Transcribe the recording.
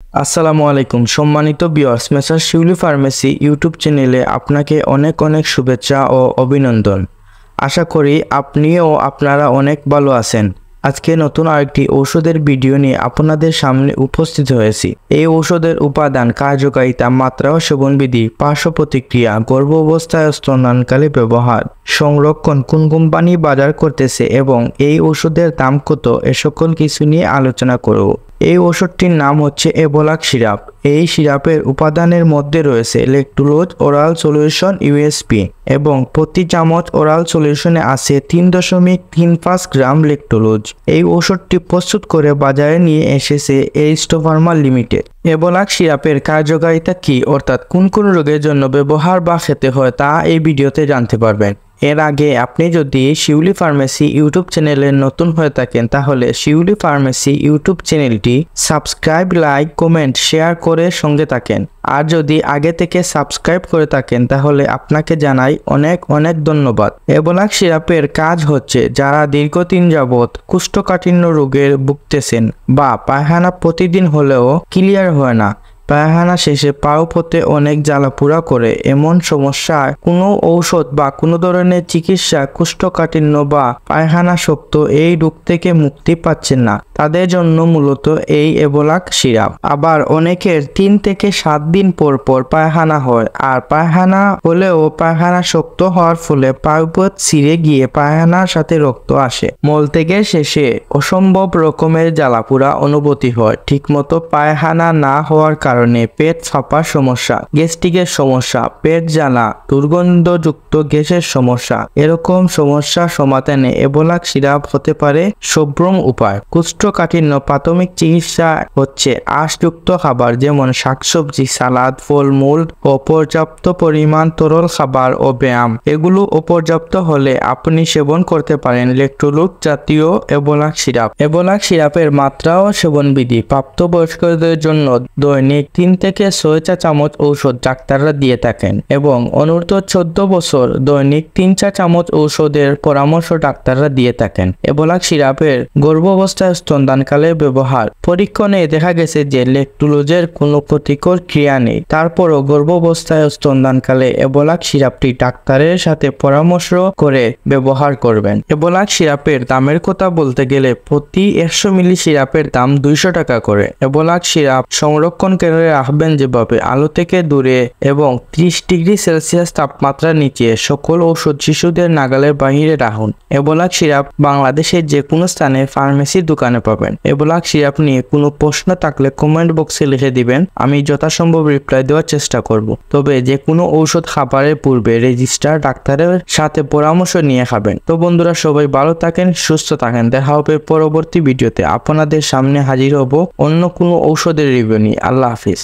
আসসালামু আলাইকুম সম্মানিত ভিউয়ার্স, মেসার শিউলি ফার্মেসি ইউটিউব চ্যানেলে আপনাকে অনেক অনেক শুভেচ্ছা ও অভিনন্দন। আশা করি আপনিও আপনারা অনেক ভালো আছেন। আজকে নতুন আরেকটি ঔষধের ভিডিও নিয়ে আপনাদের সামনে উপস্থিত হয়েছি। এই ঔষধের উপাদান, কার্যকারিতা, মাত্রা ও সেবনবিধি, পার্শ্ব প্রতিক্রিয়া, গর্ভাবস্থায় স্তন্যদানকালে ব্যবহার, সংরক্ষণ, কোন কোম্পানি বাজার করতেছে এবং এই ঔষধের দাম কত, এ সকল কিছু নিয়ে আলোচনা করব। এই ওষুধটির নাম হচ্ছে এভোলাক্স সিরাপ। এই সিরাপের উপাদানের মধ্যে রয়েছে ল্যাকটোলোজ ওরাল সলিউশন ইউএসপি এবং প্রতি চামচ ওরাল সলিউশনে আছে 3.35 গ্রাম ল্যাকটোলোজ। এই ওষুধটি প্রস্তুত করে বাজারে নিয়ে এসেছে এরিস্টো ফার্মা লিমিটেড। এভোলাক্স সিরাপের কার্যকারিতা কি, অর্থাৎ কোন কোন রোগের জন্য ব্যবহার বা খেতে হয়, তা এই ভিডিওতে জানতে পারবেন। এর আগে আপনি যদি শিউলি ফার্মেসি ইউটিউব চ্যানেলে নতুন হয়ে থাকেন তাহলে শিউলি ফার্মেসি ইউটিউব চ্যানেলটি সাবস্ক্রাইব, লাইক, কমেন্ট, শেয়ার করে সঙ্গে থাকেন। আর যদি আগে থেকে সাবস্ক্রাইব করে থাকেন তাহলে আপনাকে জানাই অনেক অনেক ধন্যবাদ। এভোলাক্স সিরাপের কাজ হচ্ছে, যারা দীর্ঘদিন যাবৎ কোষ্ঠকাঠিন্য রোগে ভুগতেছেন বা পায়খানা প্রতিদিন হলেও ক্লিয়ার হয় না, পায়খানা শেষে পাও পথে অনেক জ্বালাপোড়া করে, এমন সমস্যা কোনো ঔষধ বা কোনো ধরনের চিকিৎসা কোষ্ঠকাঠিন্য বা পায়খানা শক্ত এই রোগ থেকে মুক্তি পাচ্ছেন না, তাদের জন্য মূলত এই এভোলাক্স সিরাপ। আবার অনেকের 3 থেকে 7 দিন পর পর পায়খানা হয়, আর পায়খানা হলেও পায়খানা শক্ত হওয়ার ফলে পায়ুপথ ছিঁড়ে গিয়ে পায়খানার সাথে রক্ত আসে। মল থেকে শেষে অসম্ভব রকমের জ্বালাপোড়া অনুভূতি হয়। ঠিকমতো পায়খানা না হওয়ার কারণে পেট ফাঁপার সমস্যা, গ্যাস্ট্রিকের সমস্যা, পেট জ্বালা, দুর্গন্ধযুক্ত গ্যাসের সমস্যা, এরকম সমস্যা সমাধানে এভোলাক্স সিরাপ হতে পারে সুব্রম উপায়। কোষ্ঠকাঠিন্য প্রাথমিক চিকিৎসা হচ্ছে আঁশযুক্ত খাবার, যেমন শাকসবজি, সালাদ, ফলমূল ও পর্যাপ্ত পরিমাণ তরল খাবার ও ব্যায়াম। এগুলো অপর্যাপ্ত হলে আপনি সেবন করতে পারেন ল্যাকটোলোজ জাতীয় এভোলাক্স সিরাপ। এভোলাক্স সিরাপের মাত্রা ও সেবনবিধি: প্রাপ্তবয়স্কদের জন্য দৈনিক 3 থেকে 6 চা চামচ ঔষধ ডাক্তাররা দিয়ে থাকেন এবং অনূর্ধ্ব 14 বছর দৈনিক 3 চা চামচ ঔষধের পরামর্শ ডাক্তাররা দিয়ে থাকেন। এভোলাক্স সিরাপের গর্ভাবস্থায় স্তনদানকালে ব্যবহার: পরীক্ষণে দেখা গেছে যে ল্যাকটোলোজের কোনো ক্ষতিকর ক্রিয়া নেই, তারপরও গর্ভাবস্থায় স্তনদানকালে এভোলাক্স সিরাপটি ডাক্তারের সাথে পরামর্শ করে ব্যবহার করবেন। এভোলাক্স সিরাপের দামের কথা বলতে গেলে প্রতি 100 মিলি সিরাপের দাম 200 টাকা করে। এভোলাক্স সিরাপ সংরক্ষণ করে রাখবেন যেভাবে: আলো থেকে দূরে এবং 30 ডিগ্রি সেলসিয়াস তাপমাত্রার নিচে। সকল ঔষধ শিশুদের নাগালের বাহিরে রাখুন। এভোলাক্স সিরাপ বাংলাদেশের যে কোনো স্থানে ফার্মেসির দোকানে পাবেন। এভোলাক্স সিরাপ নিয়ে কোনো প্রশ্ন থাকলে কমেন্ট বক্সে লিখে দিবেন, আমি যথাসম্ভব রিপ্লাই দেওয়ার চেষ্টা করব। তবে যে কোনো ঔষধ খাবারের পূর্বে রেজিস্টার ডাক্তারের সাথে পরামর্শ নিয়ে খাবেন। তো বন্ধুরা, সবাই ভালো থাকেন, সুস্থ থাকেন। দেখা হবে পরবর্তী ভিডিওতে। আপনাদের সামনে হাজির হব অন্য কোনো ঔষধের রিভিউ নিয়ে। আল্লাহ হাফিজ।